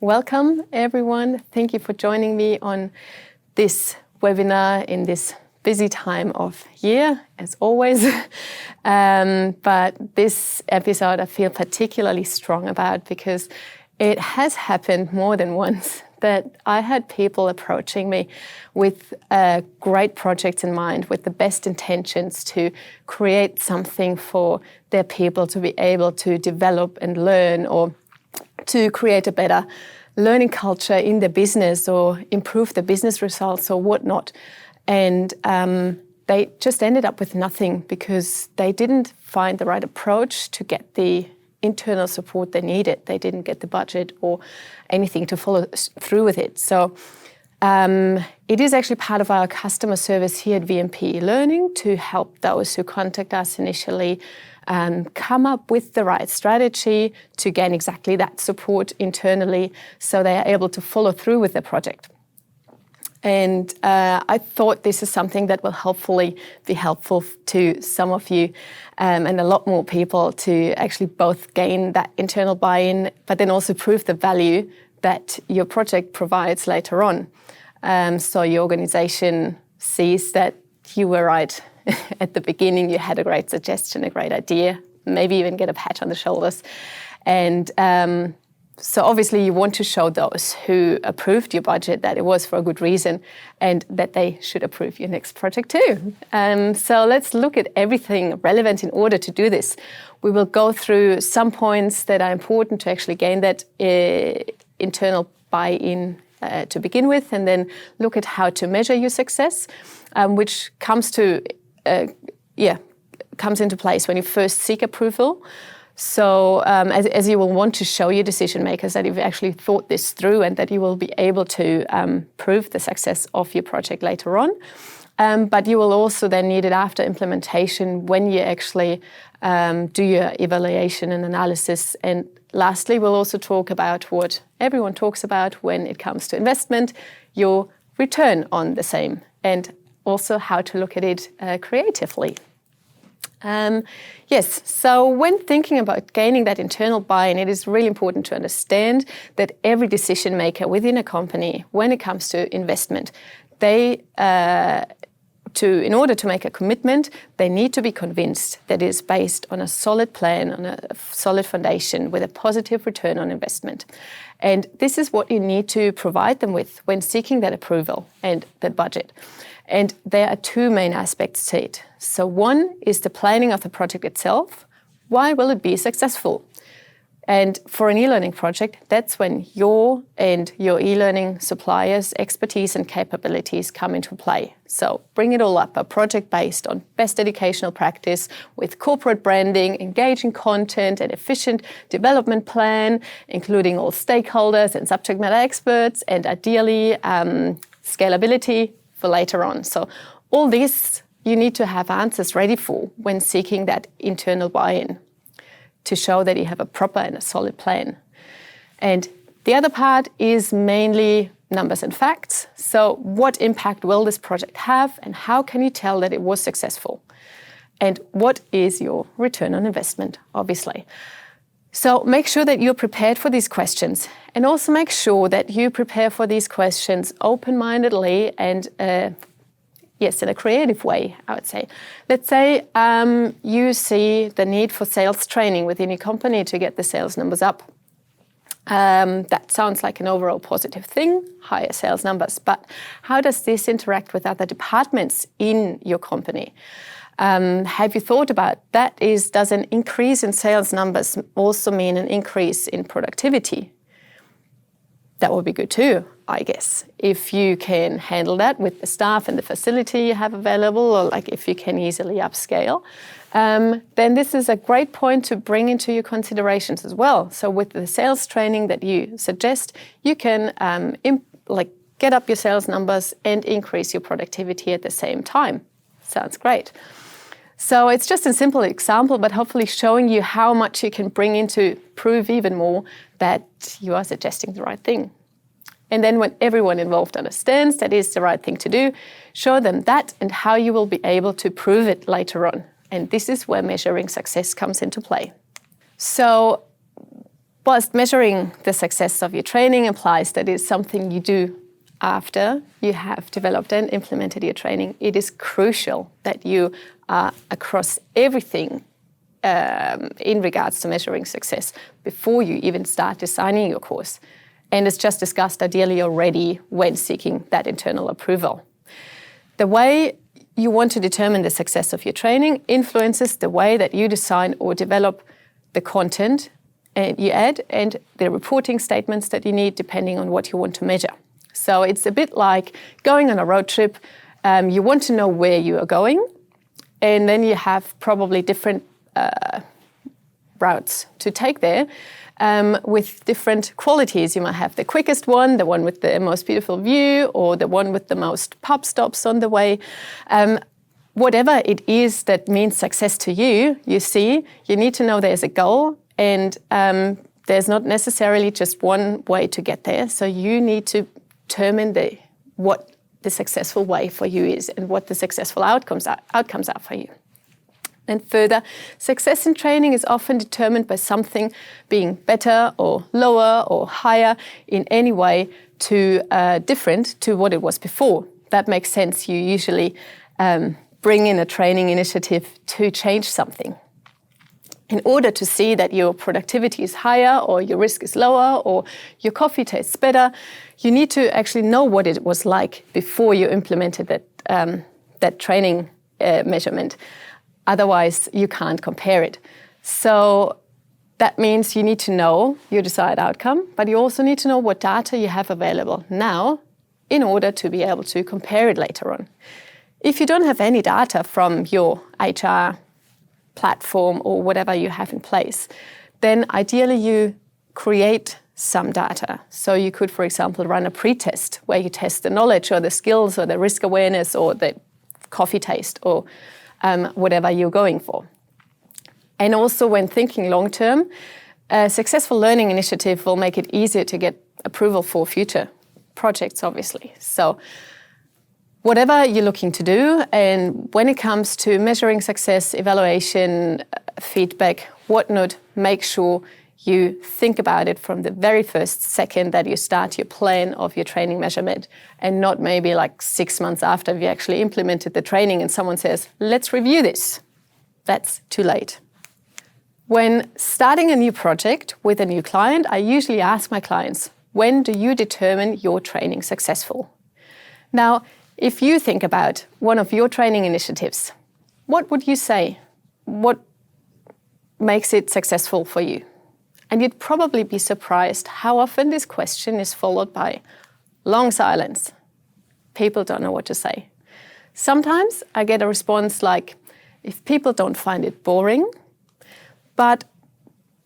Welcome, everyone. Thank you for joining me on this webinar in this busy time of year, as always. But this episode I feel particularly strong about because it has happened more than once that I had people approaching me with great projects in mind, with the best intentions to create something for their people to be able to develop and learn, or to create a better learning culture in their business or improve the business results or whatnot. And they just ended up with nothing because they didn't find the right approach to get the internal support they needed. They didn't get the budget or anything to follow through with it. So it is actually part of our customer service here at VMP eLearning to help those who contact us initially come up with the right strategy to gain exactly that support internally so they are able to follow through with their project. And I thought this is something that will hopefully be helpful to some of you and a lot more people to actually both gain that internal buy-in, but then also prove the value that your project provides later on. So your organization sees that you were right at the beginning, you had a great suggestion, a great idea, maybe even get a pat on the shoulders. And so obviously you want to show those who approved your budget that it was for a good reason and that they should approve your next project too. So let's look at everything relevant in order to do this. We will go through some points that are important to actually gain that internal buy-in to begin with, and then look at how to measure your success, which comes into place when you first seek approval. So as you will want to show your decision makers that you've actually thought this through and that you will be able to prove the success of your project later on. But you will also then need it after implementation when you actually do your evaluation and analysis. And lastly, we'll also talk about what everyone talks about when it comes to investment, your return on the same, and also how to look at it creatively. Yes, so when thinking about gaining that internal buy-in, it is really important to understand that every decision maker within a company, when it comes to investment, in order to make a commitment, they need to be convinced that it is based on a solid plan, on a solid foundation with a positive return on investment. And this is what you need to provide them with when seeking that approval and that budget. And there are two main aspects to it. So one is the planning of the project itself. Why will it be successful? And for an e-learning project, that's when your and your e-learning suppliers' expertise and capabilities come into play. So bring it all up, a project based on best educational practice with corporate branding, engaging content, and efficient development plan, including all stakeholders and subject matter experts, and ideally scalability for later on. So all this you need to have answers ready for when seeking that internal buy-in, to show that you have a proper and a solid plan. And the other part is mainly numbers and facts. So what impact will this project have, and how can you tell that it was successful? And what is your return on investment, obviously? So make sure that you're prepared for these questions, and also make sure that you prepare for these questions open-mindedly and in a creative way, I would say. Let's say you see the need for sales training within your company to get the sales numbers up. That sounds like an overall positive thing, higher sales numbers. But how does this interact with other departments in your company? Have you thought about that? Does an increase in sales numbers also mean an increase in productivity? That would be good too, I guess. If you can handle that with the staff and the facility you have available, or like if you can easily upscale, then this is a great point to bring into your considerations as well. So with the sales training that you suggest, you can get up your sales numbers and increase your productivity at the same time. Sounds great. So it's just a simple example, but hopefully showing you how much you can bring in to prove even more that you are suggesting the right thing. And then when everyone involved understands that is the right thing to do, show them that and how you will be able to prove it later on. And this is where measuring success comes into play. So Whilst measuring the success of your training implies that it's something you do after you have developed and implemented your training, it is crucial that you are across everything in regards to measuring success before you even start designing your course. And as just discussed, ideally already when seeking that internal approval. The way you want to determine the success of your training influences the way that you design or develop the content you add and the reporting statements that you need depending on what you want to measure. So it's a bit like going on a road trip. You want to know where you are going, and then you have probably different routes to take there with different qualities. You might have the quickest one, the one with the most beautiful view, or the one with the most pub stops on the way. Whatever it is that means success to you, you see, you need to know there's a goal, and there's not necessarily just one way to get there. So you need to determine what the successful way for you is and what the successful outcomes are for you. And further, success in training is often determined by something being better or lower or higher in any way to different to what it was before. That makes sense. You usually bring in a training initiative to change something. In order to see that your productivity is higher or your risk is lower or your coffee tastes better, you need to actually know what it was like before you implemented that training measurement. Otherwise, you can't compare it. So that means you need to know your desired outcome, but you also need to know what data you have available now in order to be able to compare it later on. If you don't have any data from your HR platform or whatever you have in place, then ideally you create some data. So you could, for example, run a pre-test where you test the knowledge or the skills or the risk awareness or the coffee taste or whatever you're going for. And also when thinking long-term, a successful learning initiative will make it easier to get approval for future projects, obviously. So whatever you're looking to do, and when it comes to measuring success, evaluation, feedback, whatnot, make sure you think about it from the very first second that you start your plan of your training measurement, and not maybe like 6 months after you actually implemented the training and someone says, let's review this. That's too late. When starting a new project with a new client, I usually ask my clients, when do you determine your training successful? Now, if you think about one of your training initiatives, what would you say? What makes it successful for you? And you'd probably be surprised how often this question is followed by long silence. People don't know what to say. Sometimes I get a response like, if people don't find it boring, but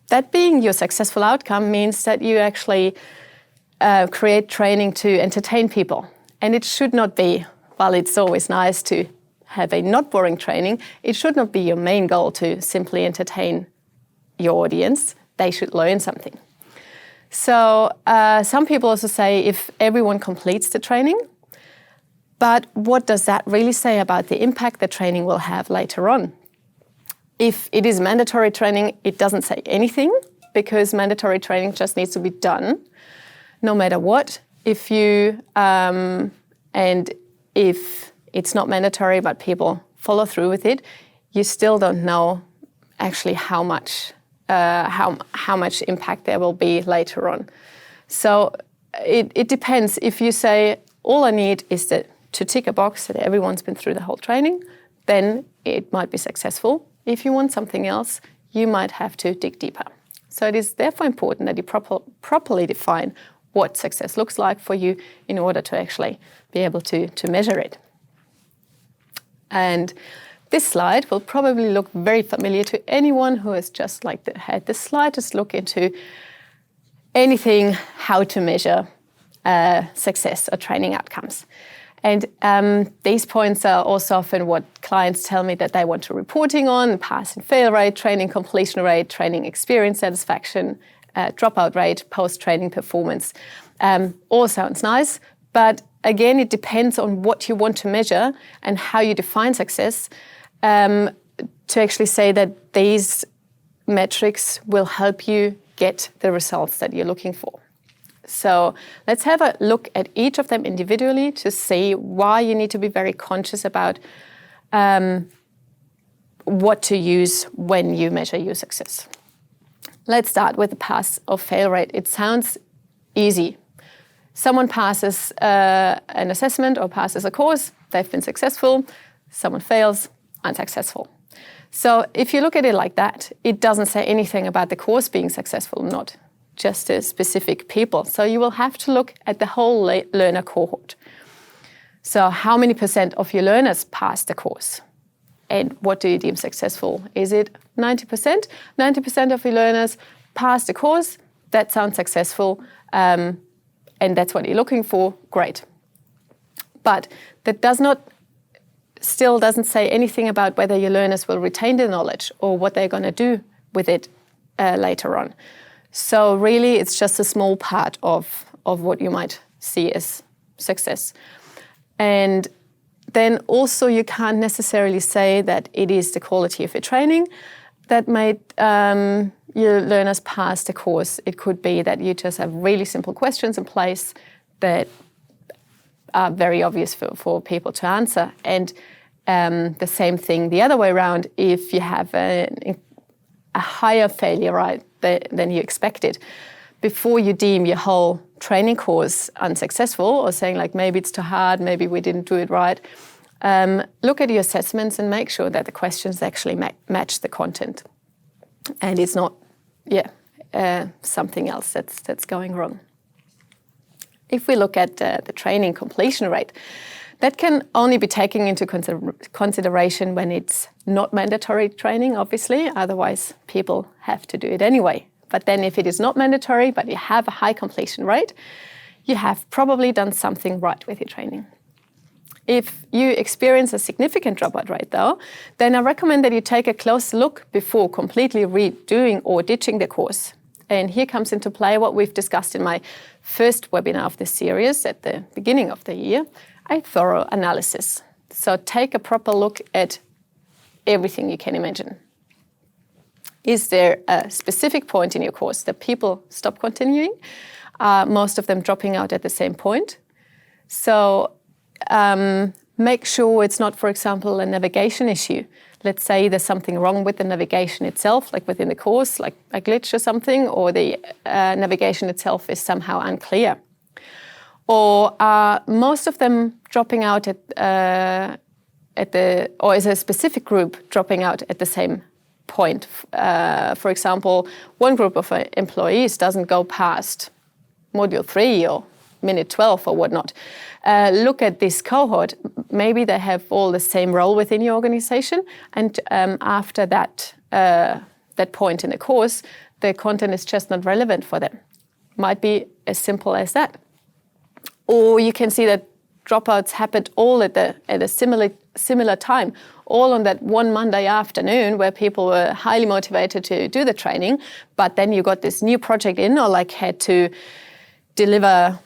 that being your successful outcome means that you actually create training to entertain people. And it should not be, while it's always nice to have a not boring training, it should not be your main goal to simply entertain your audience. They should learn something. So some people also say if everyone completes the training, but what does that really say about the impact the training will have later on? If it is mandatory training, it doesn't say anything, because mandatory training just needs to be done no matter what. If you and if it's not mandatory but people follow through with it, you still don't know actually how much impact there will be later on. So it depends. If you say all I need is to tick a box that everyone's been through the whole training, then it might be successful. If you want something else, you might have to dig deeper. So it is therefore important that you properly define what success looks like for you in order to actually be able to measure it. And this slide will probably look very familiar to anyone who has just had the slightest look into anything, how to measure success or training outcomes. And these points are also often what clients tell me that they want to reporting on: pass and fail rate, training completion rate, training experience satisfaction, dropout rate, post-training performance. All sounds nice, but again, it depends on what you want to measure and how you define success to actually say that these metrics will help you get the results that you're looking for. So let's have a look at each of them individually to see why you need to be very conscious about what to use when you measure your success. Let's start with the pass or fail rate. It sounds easy. Someone passes an assessment or passes a course, they've been successful. Someone fails, unsuccessful. So if you look at it like that, it doesn't say anything about the course being successful or not, just the specific people. So you will have to look at the whole learner cohort. So how many % of your learners pass the course? And what do you deem successful? Is it 90%? 90% of your learners pass the course. That sounds successful, and that's what you're looking for. Great. But that still doesn't say anything about whether your learners will retain the knowledge or what they're going to do with it later on. So really, it's just a small part of what you might see as success. And then also you can't necessarily say that it is the quality of your training that made your learners pass the course. It could be that you just have really simple questions in place that are very obvious for people to answer. And the same thing the other way around, if you have a higher failure rate than you expected, before you deem your whole training course unsuccessful or saying like maybe it's too hard, maybe we didn't do it right, look at your assessments and make sure that the questions actually match the content and it's not something else that's going wrong. If we look at the training completion rate, that can only be taken into consideration when it's not mandatory training, obviously, otherwise people have to do it anyway. But then if it is not mandatory, but you have a high completion rate, you have probably done something right with your training. If you experience a significant dropout rate though, then I recommend that you take a close look before completely redoing or ditching the course. And here comes into play what we've discussed in my first webinar of this series at the beginning of the year, a thorough analysis. So take a proper look at everything you can imagine. Is there a specific point in your course that people stop continuing? Most of them dropping out at the same point. So make sure it's not, for example, a navigation issue. Let's say there's something wrong with the navigation itself, like within the course, like a glitch or something, or the navigation itself is somehow unclear. Or most of them dropping out or is a specific group dropping out at the same point. For example, one group of employees doesn't go past module 3 or minute 12 or whatnot. Look at this cohort. Maybe they have all the same role within your organization, and after that point in the course, the content is just not relevant for them. Might be as simple as that. Or you can see that dropouts happened all at a similar time, all on that one Monday afternoon where people were highly motivated to do the training, but then you got this new project in or like had to deliver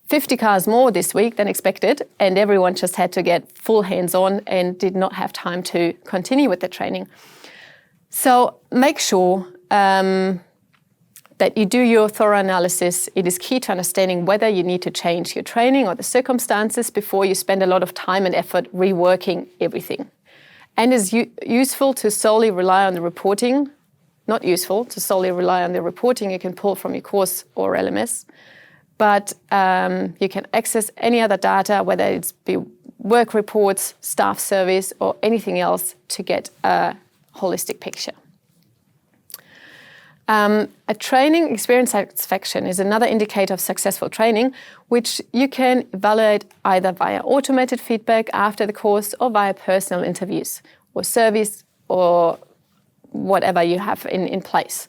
50 cars more this week than expected, and everyone just had to get full hands-on and did not have time to continue with the training. So make sure that you do your thorough analysis. It is key to understanding whether you need to change your training or the circumstances before you spend a lot of time and effort reworking everything. And it's useful to solely rely on the reporting, not useful to solely rely on the reporting you can pull from your course or LMS, but you can access any other data, whether it's be work reports, staff surveys, or anything else to get a holistic picture. A training experience satisfaction is another indicator of successful training, which you can evaluate either via automated feedback after the course or via personal interviews or surveys or whatever you have in place.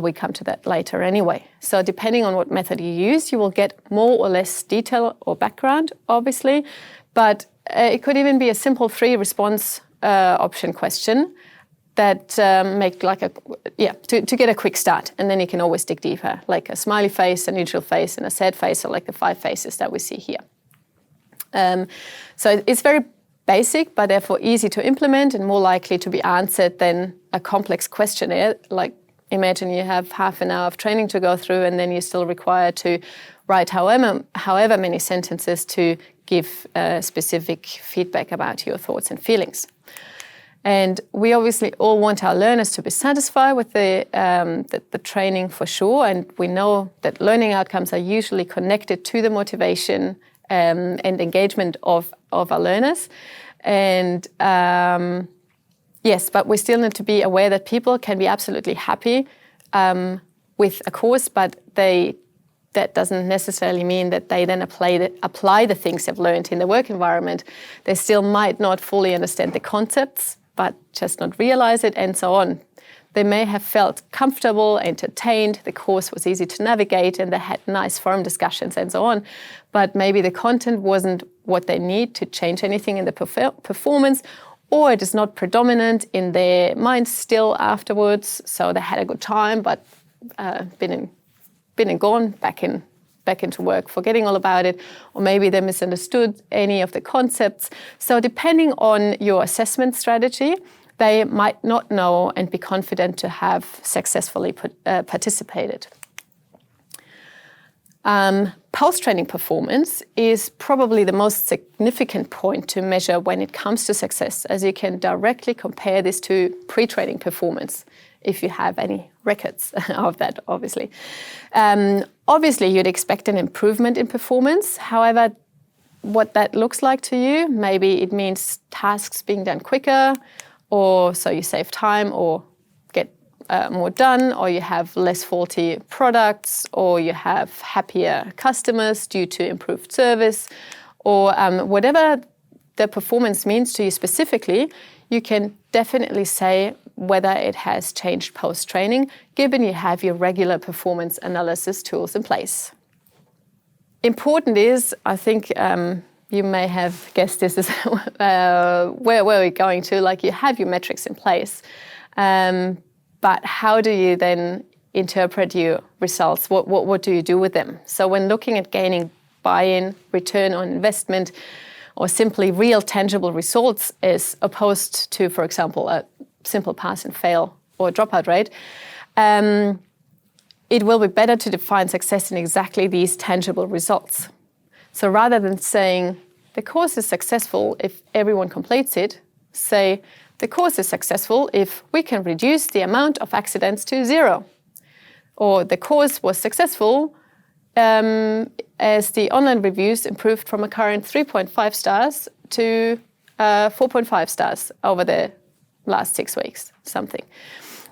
We come to that later anyway. So depending on what method you use, you will get more or less detail or background, obviously, but it could even be a simple 3-response option question that make like to get a quick start, and then you can always dig deeper, like a smiley face, a neutral face, and a sad face, or like the 5 faces that we see here. So it's very basic, but therefore easy to implement and more likely to be answered than a complex questionnaire, like imagine you have half an hour of training to go through, and then you're still required to write however many sentences to give specific feedback about your thoughts and feelings. And we obviously all want our learners to be satisfied with the training for sure, and we know that learning outcomes are usually connected to the motivation and engagement of our learners. And yes, but we still need to be aware that people can be absolutely happy with a course, but that doesn't necessarily mean that they then apply the things they've learned in the work environment. They still might not fully understand the concepts, but just not realize it, and so on. They may have felt comfortable, entertained, the course was easy to navigate, and they had nice forum discussions and so on, but maybe the content wasn't what they need to change anything in the performance, or it is not predominant in their minds still afterwards, so they had a good time, but been and gone, back into work, forgetting all about it, or maybe they misunderstood any of the concepts. So depending on your assessment strategy, they might not know and be confident to have successfully participated. Post-training performance is probably the most significant point to measure when it comes to success, as you can directly compare this to pre-training performance, if you have any records of that, obviously. Obviously, you'd expect an improvement in performance. However, what that looks like to you, maybe it means tasks being done quicker, or so you save time or get more done, or you have less faulty products, or you have happier customers due to improved service, or whatever the performance means to you specifically, you can definitely say whether it has changed post-training, given you have your regular performance analysis tools in place. Important is, I think you may have guessed this is where we're going to, like you have your metrics in place, but how do you then interpret your results? What do you do with them? So when looking at gaining buy-in, return on investment, or simply real tangible results as opposed to, for example, a simple pass and fail or dropout rate, it will be better to define success in exactly these tangible results. So rather than saying the course is successful if everyone completes it, say the course is successful if we can reduce the amount of accidents to 0. Or the course was successful as the online reviews improved from a current 3.5 stars to 4.5 stars over the last 6 weeks, something.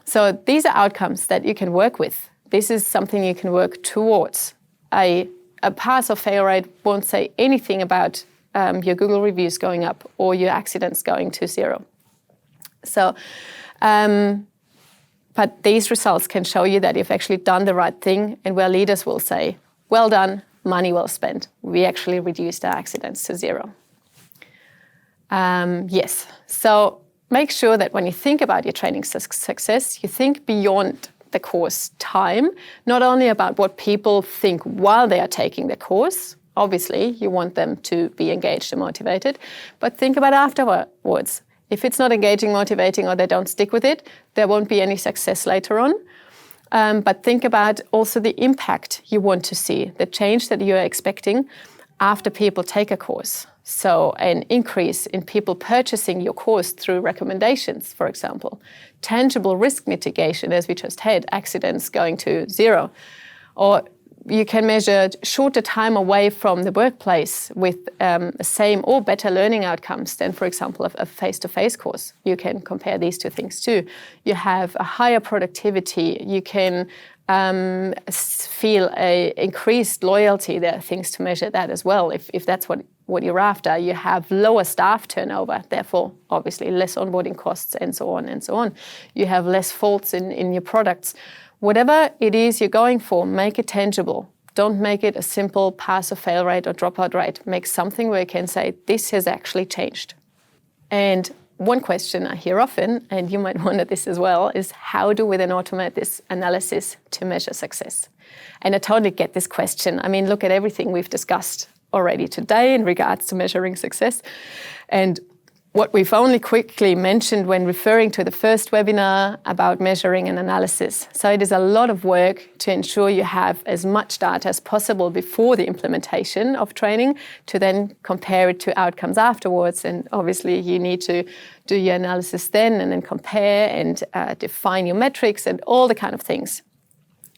So these are outcomes that you can work with. This is something you can work towards. A pass or fail rate won't say anything about your Google reviews going up or your accidents going to 0. So, but these results can show you that you've actually done the right thing, and where leaders will say, well done, money well spent. We actually reduced our accidents to 0. Yes, so make sure that when you think about your training success, you think beyond the course time, not only about what people think while they are taking the course. Obviously, you want them to be engaged and motivated, but think about afterwards. If it's not engaging, motivating, or they don't stick with it, there won't be any success later on. But think about also the impact you want to see, the change that you're expecting after people take a course. So an increase in people purchasing your course through recommendations, for example. Tangible risk mitigation, as we just had, accidents going to 0. Or you can measure shorter time away from the workplace with same or better learning outcomes than, for example, a face-to-face course. You can compare these two things too. You have a higher productivity. You can feel a increased loyalty. There are things to measure that as well, if that's what you're after. You have lower staff turnover, therefore, obviously, less onboarding costs and so on and so on. You have less faults in your products. Whatever it is you're going for, make it tangible. Don't make it a simple pass or fail rate or dropout rate. Make something where you can say, this has actually changed. And one question I hear often, and you might wonder this as well, is how do we then automate this analysis to measure success? And I totally get this question. I mean, look at everything we've discussed already today in regards to measuring success. And what we've only quickly mentioned when referring to the first webinar about measuring and analysis. So it is a lot of work to ensure you have as much data as possible before the implementation of training to then compare it to outcomes afterwards. And obviously you need to do your analysis then and then compare and define your metrics and all the kind of things.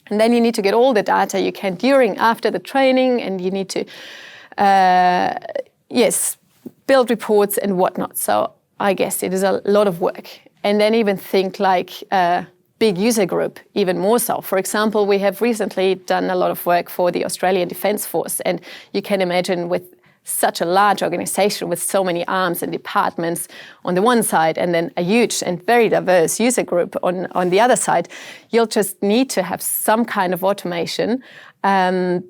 And then you need to get all the data you can after the training, and you need to, build reports and whatnot. So I guess it is a lot of work. And then even think like a big user group, even more so. For example, we have recently done a lot of work for the Australian Defence Force, and you can imagine with such a large organization with so many arms and departments on the one side, and then a huge and very diverse user group on the other side, you'll just need to have some kind of automation to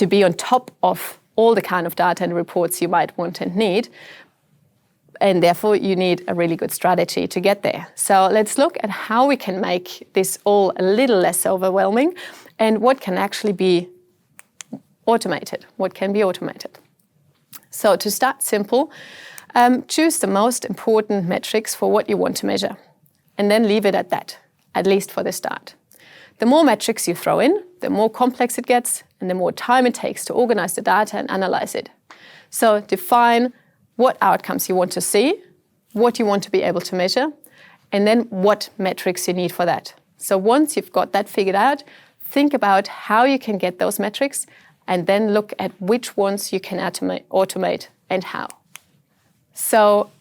be on top of all the kind of data and reports you might want and need. And therefore, you need a really good strategy to get there. So let's look at how we can make this all a little less overwhelming and what can actually be automated, what can be automated. So to start simple, choose the most important metrics for what you want to measure, and then leave it at that, at least for the start. The more metrics you throw in, the more complex it gets, and the more time it takes to organize the data and analyze it. So define what outcomes you want to see, what you want to be able to measure, and then what metrics you need for that. So once you've got that figured out, think about how you can get those metrics, and then look at which ones you can automate and how. So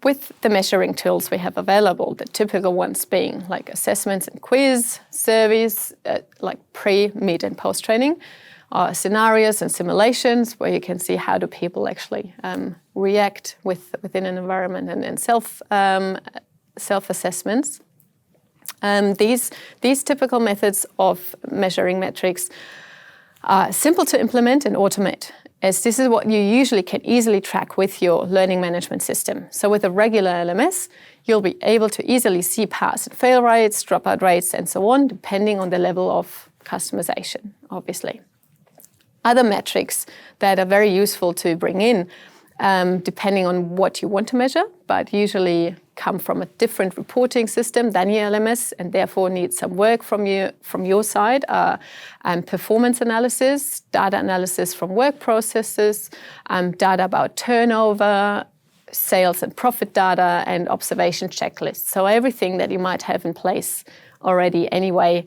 with the measuring tools we have available, the typical ones being like assessments and quiz, surveys, like pre, mid and post-training, scenarios and simulations where you can see how do people actually react within an environment, and self-assessments. These typical methods of measuring metrics are simple to implement and automate, as this is what you usually can easily track with your learning management system. So with a regular LMS, you'll be able to easily see pass and fail rates, dropout rates, and so on, depending on the level of customization, obviously. Other metrics that are very useful to bring in, depending on what you want to measure, but usually come from a different reporting system than your LMS, and therefore need some work from your side, performance analysis, data analysis from work processes, data about turnover, sales and profit data, and observation checklists. So everything that you might have in place already anyway,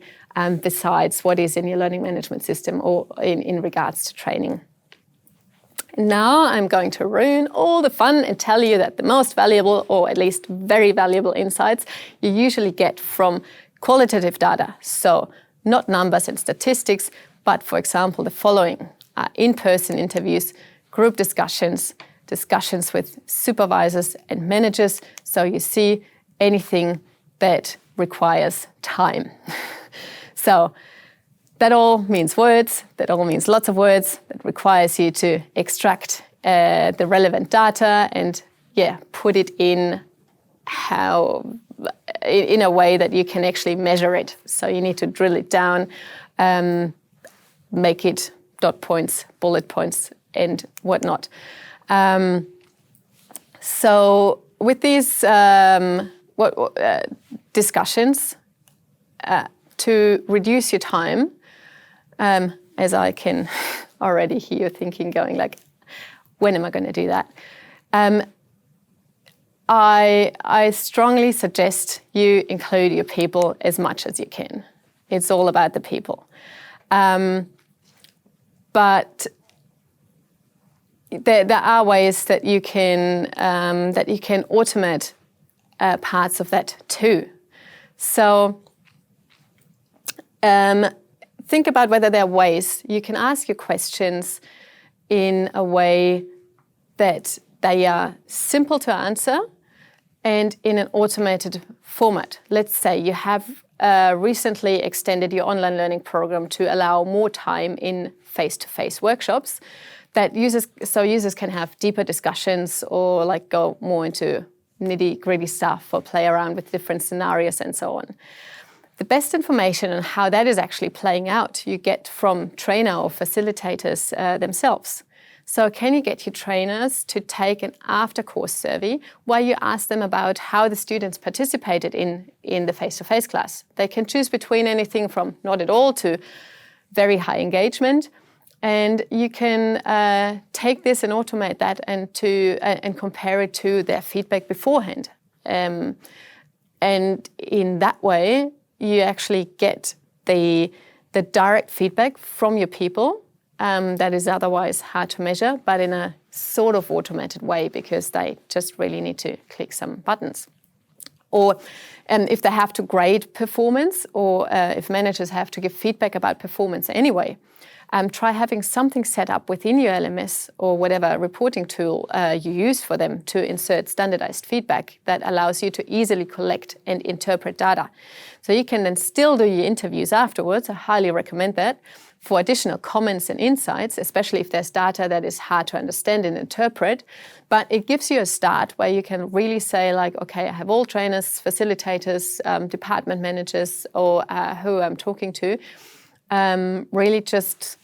besides what is in your learning management system or in regards to training. Now I'm going to ruin all the fun and tell you that the most valuable, or at least very valuable insights you usually get from qualitative data. So not numbers and statistics, but for example, the following: in-person interviews, group discussions with supervisors and managers. So you see anything that requires time. So that all means words, that all means lots of words, that requires you to extract the relevant data and put it in a way that you can actually measure it. So you need to drill it down, make it dot points, bullet points, and whatnot. So with these discussions, to reduce your time, as I can already hear you thinking, going like, when am I going to do that? I strongly suggest you include your people as much as you can. It's all about the people. But there are ways that you can automate parts of that too. So think about whether there are ways you can ask your questions in a way that they are simple to answer and in an automated format. Let's say you have recently extended your online learning program to allow more time in face-to-face workshops that users can have deeper discussions or like go more into nitty-gritty stuff or play around with different scenarios and so on. The best information on how that is actually playing out you get from trainer or facilitators themselves. So can you get your trainers to take an after-course survey where you ask them about how the students participated in the face-to-face class? They can choose between anything from not at all to very high engagement. And you can take this and automate that and compare it to their feedback beforehand. And in that way, you actually get the direct feedback from your people that is otherwise hard to measure, but in a sort of automated way because they just really need to click some buttons. Or if they have to grade performance, or if managers have to give feedback about performance anyway, try having something set up within your LMS or whatever reporting tool you use for them to insert standardized feedback that allows you to easily collect and interpret data. So you can then still do your interviews afterwards. I highly recommend that for additional comments and insights, especially if there's data that is hard to understand and interpret. But it gives you a start where you can really say like, okay, I have all trainers, facilitators, department managers, or who I'm talking to, really just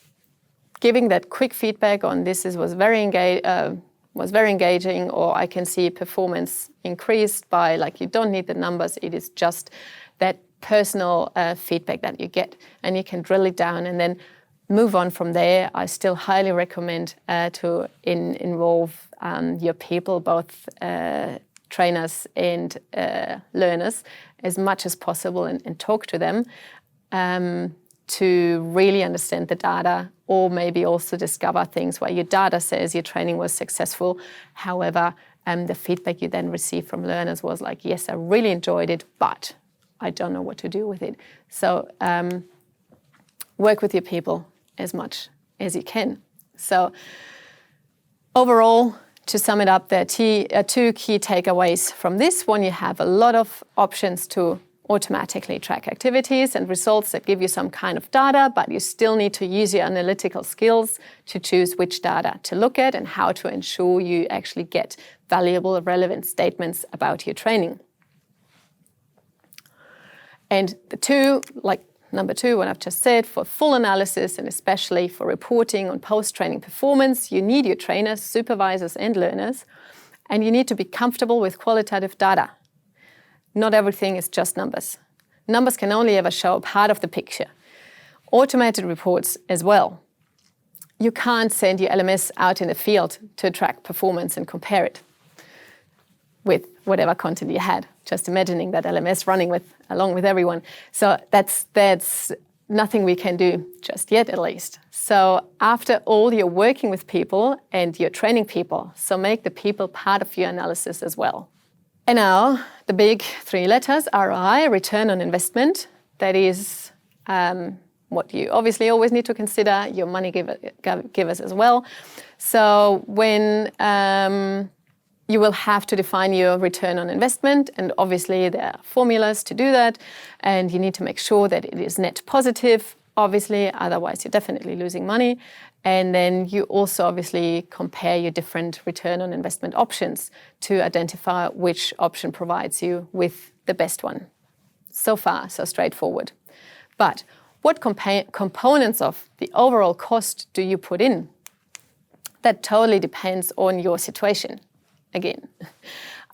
giving that quick feedback on this was very engaging, or I can see performance increased by, like, you don't need the numbers, it is just that personal feedback that you get, and you can drill it down and then move on from there. I still highly recommend to involve your people, both trainers and learners, as much as possible and talk to them to really understand the data, or maybe also discover things where your data says your training was successful. However, the feedback you then receive from learners was like, yes, I really enjoyed it, but I don't know what to do with it. So work with your people as much as you can. So overall, to sum it up, there are two key takeaways from this. One, you have a lot of options to automatically track activities and results that give you some kind of data, but you still need to use your analytical skills to choose which data to look at and how to ensure you actually get valuable, relevant statements about your training. And number two, what I've just said, for full analysis and especially for reporting on post-training performance, you need your trainers, supervisors, and learners, and you need to be comfortable with qualitative data. Not everything is just numbers. Numbers can only ever show a part of the picture. Automated reports as well. You can't send your LMS out in the field to track performance and compare it with whatever content you had. Just imagining that LMS running along with everyone. So that's nothing we can do just yet, at least. So after all, you're working with people and you're training people. So make the people part of your analysis as well. And now the big three letters, ROI, return on investment. That is what you obviously always need to consider, your money givers as well. So when you will have to define your return on investment, and obviously there are formulas to do that, and you need to make sure that it is net positive, obviously, otherwise you're definitely losing money. And then you also obviously compare your different return on investment options to identify which option provides you with the best one. So far, so straightforward. But what components of the overall cost do you put in? That totally depends on your situation. Again,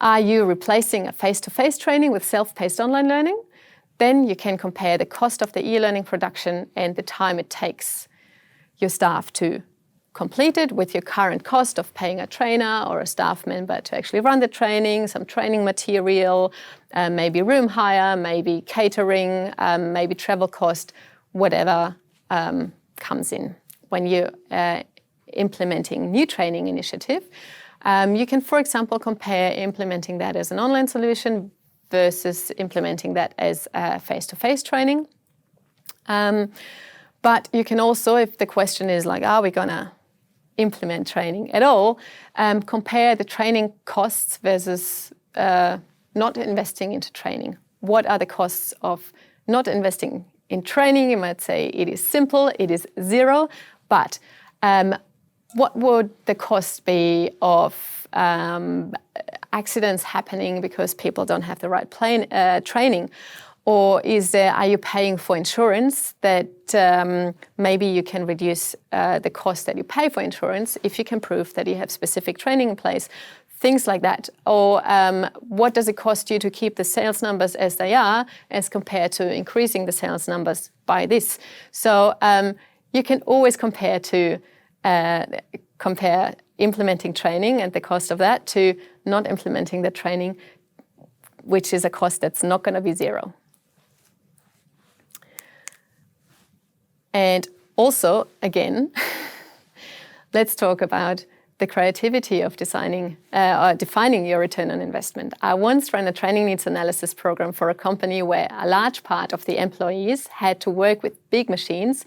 are you replacing a face-to-face training with self-paced online learning? Then you can compare the cost of the e-learning production and the time it takes your staff to complete it with your current cost of paying a trainer or a staff member to actually run the training, some training material, maybe room hire, maybe catering, maybe travel cost, whatever comes in. When you're implementing new training initiative, you can, for example, compare implementing that as an online solution versus implementing that as a face-to-face training. But you can also, if the question is like, are we going to implement training at all, compare the training costs versus not investing into training. What are the costs of not investing in training? You might say it is simple, it is zero, but what would the cost be of accidents happening because people don't have the right training? Or are you paying for insurance that maybe you can reduce the cost that you pay for insurance if you can prove that you have specific training in place, things like that. Or what does it cost you to keep the sales numbers as they are as compared to increasing the sales numbers by this? So you can always compare implementing training and the cost of that to not implementing the training, which is a cost that's not going to be zero. And also, again, let's talk about the creativity of defining your return on investment. I once ran a training needs analysis program for a company where a large part of the employees had to work with big machines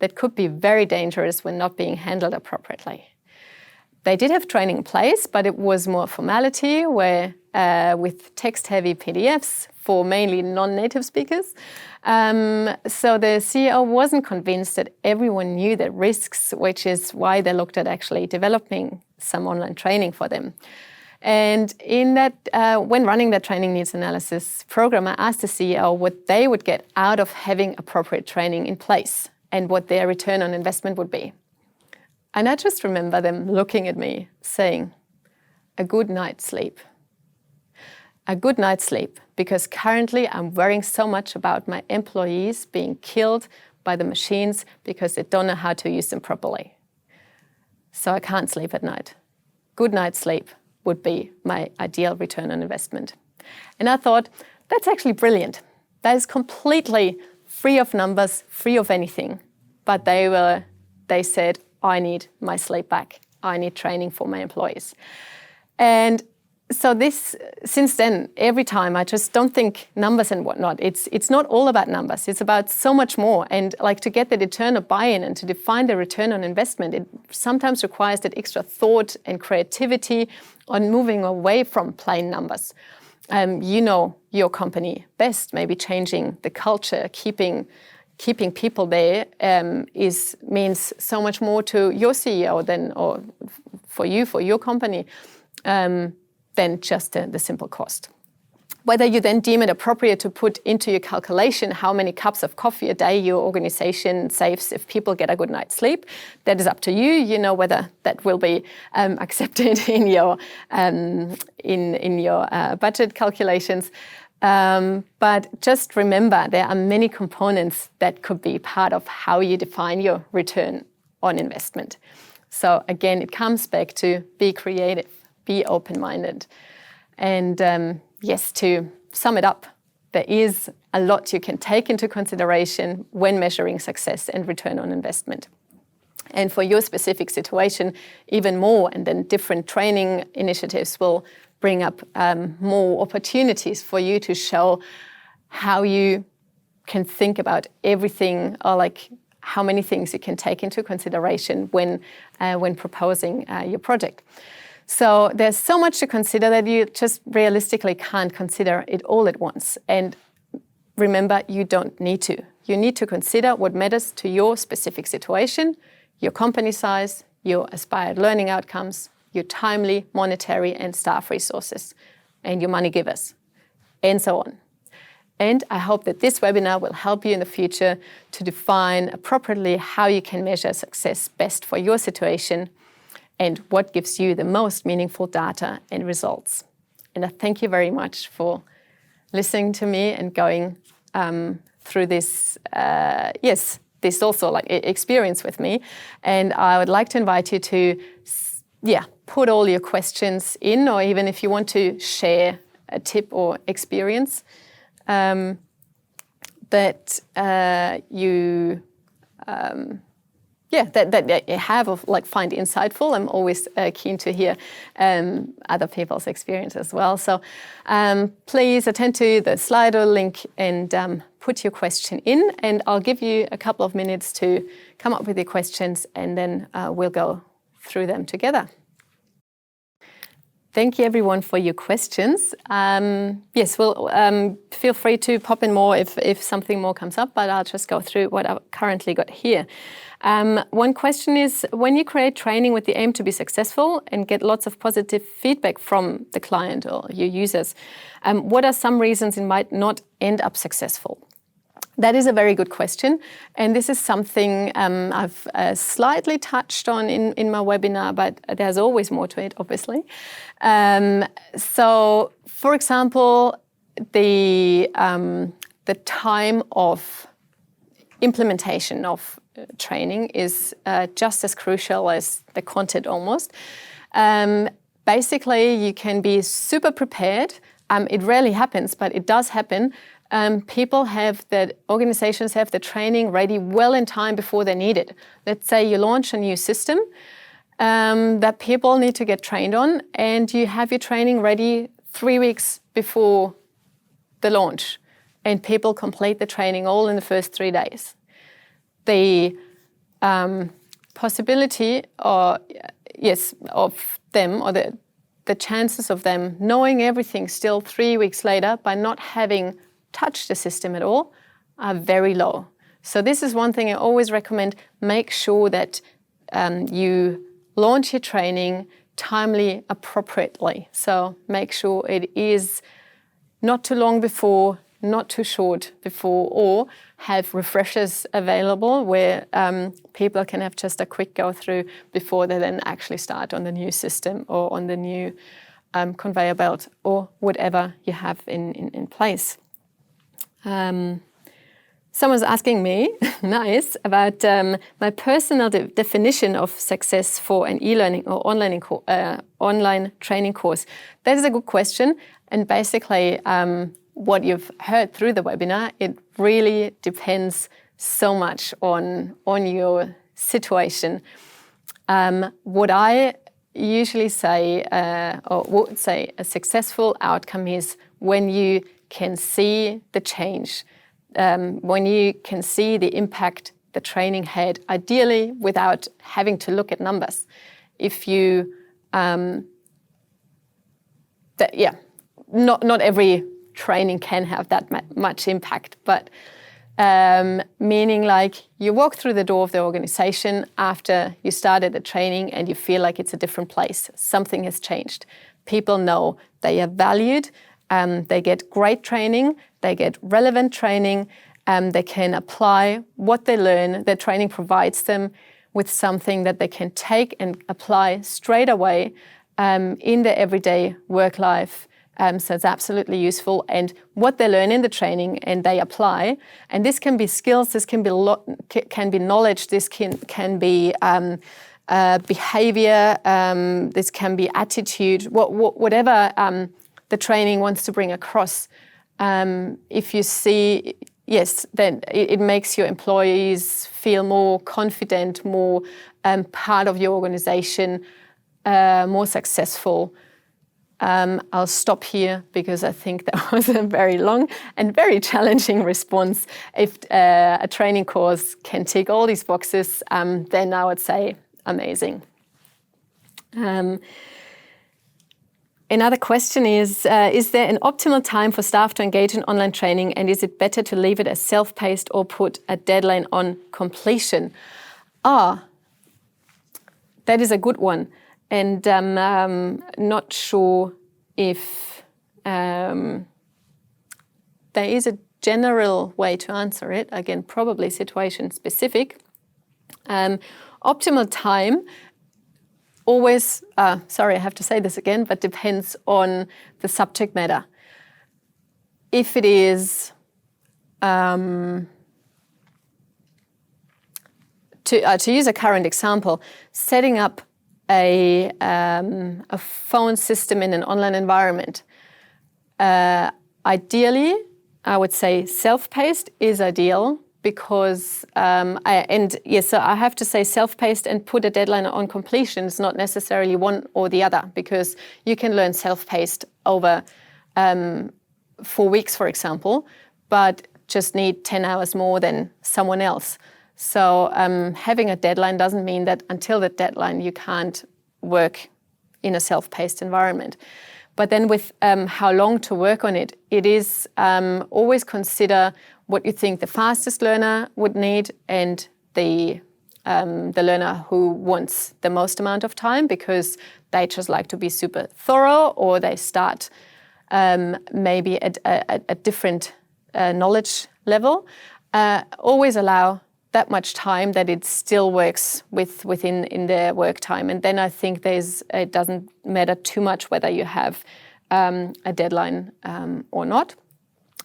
that could be very dangerous when not being handled appropriately. They did have training in place, but it was more formality, where with text-heavy PDFs for mainly non-native speakers. So the CEO wasn't convinced that everyone knew the risks, which is why they looked at actually developing some online training for them. And in that, when running that training needs analysis program, I asked the CEO what they would get out of having appropriate training in place and what their return on investment would be. And I just remember them looking at me saying, a good night's sleep. A good night's sleep, because currently I'm worrying so much about my employees being killed by the machines because they don't know how to use them properly. So I can't sleep at night. Good night's sleep would be my ideal return on investment. And I thought, that's actually brilliant. That is completely free of numbers, free of anything. But they said, I need my sleep back. I need training for my employees. And so since then, every time I just don't think numbers and whatnot. It's not all about numbers. It's about so much more. And like to get the return of buy-in and to define the return on investment, it sometimes requires that extra thought and creativity on moving away from plain numbers. You know your company best, maybe changing the culture, keeping people there means so much more to your CEO or for your company than just the simple cost. Whether you then deem it appropriate to put into your calculation how many cups of coffee a day your organization saves if people get a good night's sleep, that is up to you. You know whether that will be accepted in your budget calculations. But just remember, there are many components that could be part of how you define your return on investment. So again, it comes back to be creative, be open-minded. And yes, to sum it up, there is a lot you can take into consideration when measuring success and return on investment. And for your specific situation, even more, and then different training initiatives will bring up more opportunities for you to show how you can think about everything, or like how many things you can take into consideration when proposing your project. So there's so much to consider that you just realistically can't consider it all at once. And remember, you don't need to. You need to consider what matters to your specific situation, your company size, your aspired learning outcomes, your timely, monetary and staff resources, and your money givers, and so on. And I hope that this webinar will help you in the future to define appropriately how you can measure success best for your situation and what gives you the most meaningful data and results. And I thank you very much for listening to me and going through this, this also like experience with me. And I would like to invite you to put all your questions in, or even if you want to share a tip or experience that you have or like find insightful. I'm always keen to hear other people's experience as well. So please attend to the Slido link and put your question in, and I'll give you a couple of minutes to come up with your questions, and then we'll go through them together. Thank you everyone for your questions. Feel free to pop in more if something more comes up, but I'll just go through what I've currently got here. One question is, when you create training with the aim to be successful and get lots of positive feedback from the client or your users, what are some reasons it might not end up successful? That is a very good question, and this is something I've slightly touched on in my webinar, but there's always more to it, obviously. So, for example, the time of implementation of training is just as crucial as the content almost. Basically, you can be super prepared. It rarely happens, but it does happen. Organizations have the training ready well in time before they need it. Let's say you launch a new system that people need to get trained on, and you have your training ready 3 weeks before the launch, and people complete the training all in the first 3 days. The possibility of them, or the chances of them knowing everything still 3 weeks later by not having touched the system at all are very low. So this is one thing I always recommend. Make sure that you launch your training timely, appropriately. So make sure it is not too long before, not too short before, or have refreshers available where people can have just a quick go through before they then actually start on the new system or on the new conveyor belt or whatever you have in place. Someone's asking me, nice, about my personal definition of success for an e-learning or online training course. That is a good question. And basically, what you've heard through the webinar, it really depends so much on your situation. What I usually say, or would say, a successful outcome is when you can see the change, when you can see the impact the training had, ideally without having to look at numbers. If you, not every training can have that much impact, but meaning like you walk through the door of the organization after you started the training and you feel like it's a different place. Something has changed. People know they are valued. They get great training, they get relevant training, they can apply what they learn. The training provides them with something that they can take and apply straight away in their everyday work life. So it's absolutely useful. And what they learn in the training and they apply, and this can be skills, this can be knowledge, this can be behavior, this can be attitude, whatever the training wants to bring across. If you see, yes, then it makes your employees feel more confident, more part of your organization, more successful. I'll stop here because I think that was a very long and very challenging response. If a training course can tick all these boxes, then I would say amazing. Another question is there an optimal time for staff to engage in online training, and is it better to leave it as self-paced or put a deadline on completion? That is a good one. And I'm not sure if there is a general way to answer it. Again, probably situation specific. Optimal time always, sorry, I have to say this again, but depends on the subject matter. If it is to use a current example, setting up a phone system in an online environment, ideally, I would say self-paced is ideal. Because, so I have to say self-paced and put a deadline on completion is not necessarily one or the other, because you can learn self-paced over 4 weeks, for example, but just need 10 hours more than someone else. So having a deadline doesn't mean that until the deadline you can't work in a self-paced environment. But then with how long to work on it, it is always consider what you think the fastest learner would need and the the learner who wants the most amount of time because they just like to be super thorough, or they start maybe at a different knowledge level. Always allow that much time that it still works within their work time. And then I think it doesn't matter too much whether you have a deadline or not.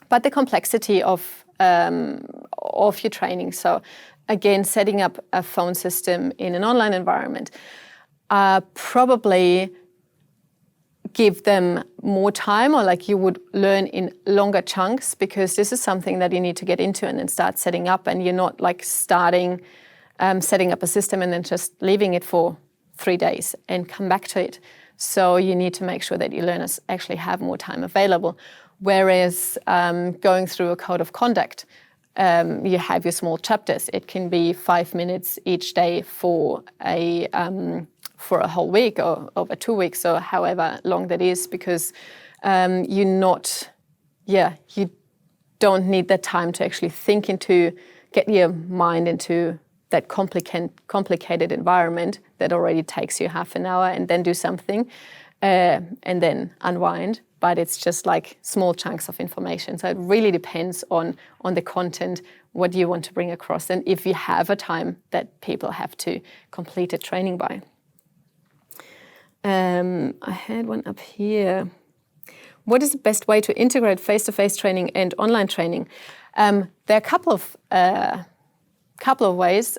But the complexity of your training. So again, setting up a phone system in an online environment probably give them more time, or like you would learn in longer chunks, because this is something that you need to get into and then start setting up, and you're not like starting setting up a system and then just leaving it for 3 days and come back to it. So you need to make sure that your learners actually have more time available. Whereas going through a code of conduct, you have your small chapters. It can be 5 minutes each day for a whole week or over 2 weeks or however long that is, because you don't need that time to actually get your mind into that complicated environment that already takes you half an hour, and then do something and then unwind. But it's just like small chunks of information. So it really depends on the content, what you want to bring across, and if you have a time that people have to complete a training by. I had one up here. What is the best way to integrate face-to-face training and online training? There are a couple of ways.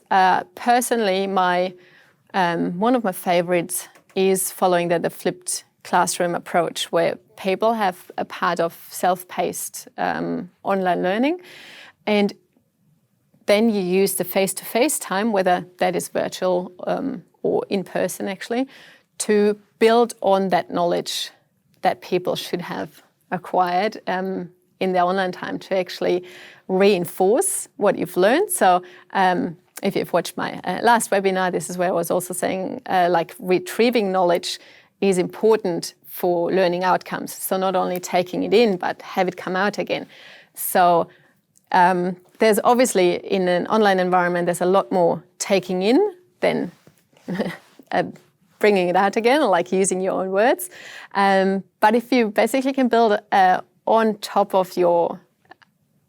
Personally, one of my favorites is following the flipped classroom approach, where people have a part of self-paced online learning, and then you use the face-to-face time, whether that is virtual or in person actually, to build on that knowledge that people should have acquired in their online time, to actually reinforce what you've learned. So if you've watched my last webinar, this is where I was also saying like retrieving knowledge is important for learning outcomes. So not only taking it in, but have it come out again. So there's obviously, in an online environment, there's a lot more taking in than bringing it out again, or like using your own words. But if you basically can build on top of your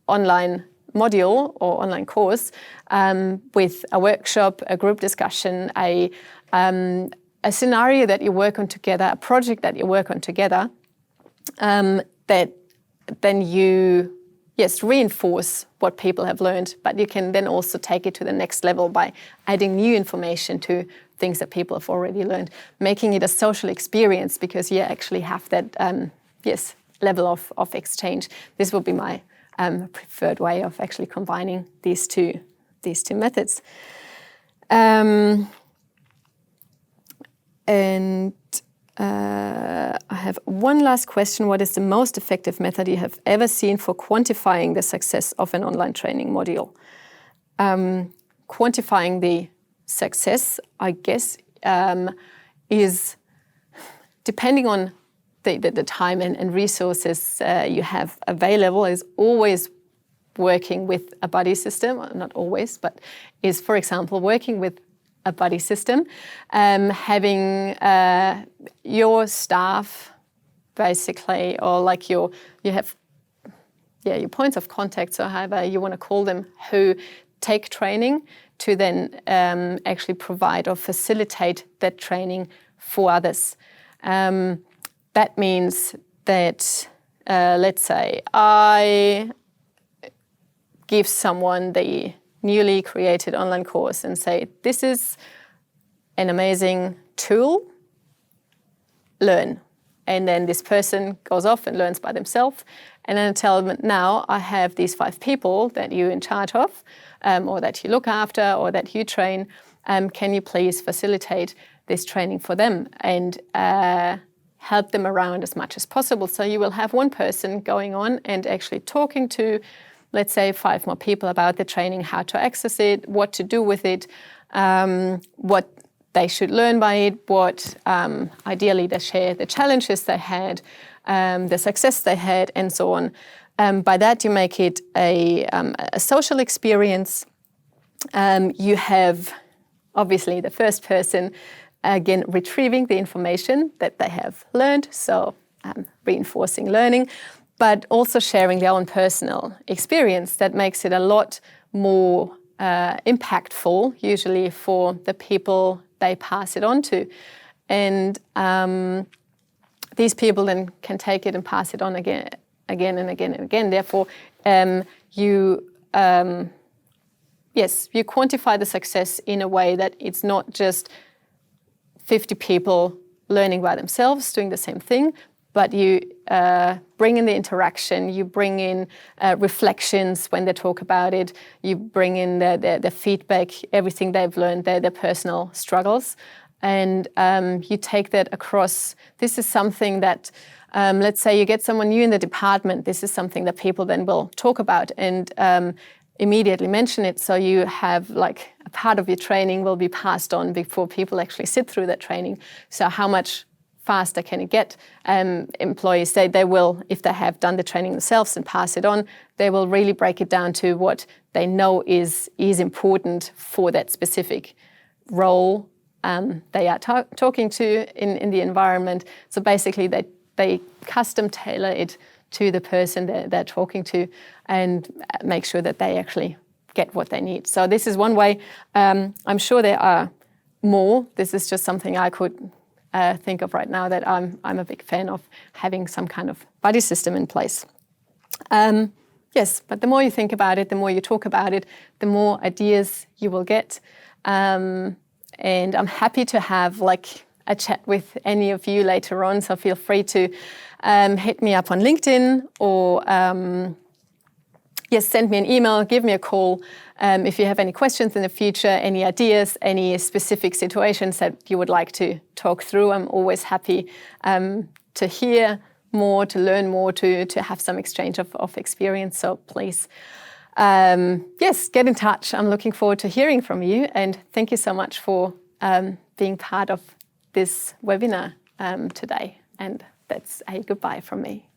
online module or online course with a workshop, a group discussion, a scenario that you work on together, a project that you work on together, that then you reinforce what people have learned, but you can then also take it to the next level by adding new information to things that people have already learned, making it a social experience, because you actually have that level of exchange. This would be my preferred way of actually combining these two methods. I have one last question. What is the most effective method you have ever seen for quantifying the success of an online training module? Quantifying the success, I guess, is depending on the time and resources you have available, is always working with a buddy system. Not always, but is, for example, working with a buddy system, having your staff basically, or like you have your points of contact, so however you want to call them, who take training to then actually provide or facilitate that training for others. That means that, let's say, I give someone the newly created online course and say, this is an amazing tool, learn. And then this person goes off and learns by themselves. And then I tell them, now I have these 5 people that you're in charge of, or that you look after, or that you train. Can you please facilitate this training for them and help them around as much as possible? So you will have one person going on and actually talking to, let's say, 5 more people about the training, how to access it, what to do with it, what they should learn by it, what ideally they share the challenges they had, the success they had, and so on. By that, you make it a social experience. You have obviously the first person, again, retrieving the information that they have learned, so reinforcing learning, but also sharing their own personal experience. That makes it a lot more impactful, usually for the people they pass it on to. And these people then can take it and pass it on again and again and again. Therefore, you quantify the success in a way that it's not just 50 people learning by themselves, doing the same thing, but you bring in the interaction, you bring in reflections when they talk about it, you bring in the feedback, everything they've learned, their personal struggles, and you take that across. This is something that, let's say you get someone new in the department, this is something that people then will talk about and immediately mention it, so you have like a part of your training will be passed on before people actually sit through that training. So how much faster can it get? Employees say they will, if they have done the training themselves and pass it on, they will really break it down to what they know is important for that specific role they are talking to in the environment. So basically they custom tailor it to the person they're talking to and make sure that they actually get what they need. So this is one way. I'm sure there are more. This is just something I could think of right now, that I'm a big fan of having some kind of buddy system in place. Yes, but the more you think about it, the more you talk about it, the more ideas you will get. And I'm happy to have like a chat with any of you later on, so feel free to hit me up on LinkedIn or send me an email, give me a call. If you have any questions in the future, any ideas, any specific situations that you would like to talk through, I'm always happy to hear more, to learn more, to have some exchange of experience. So please, get in touch. I'm looking forward to hearing from you, and thank you so much for being part of this webinar today. And that's a goodbye from me.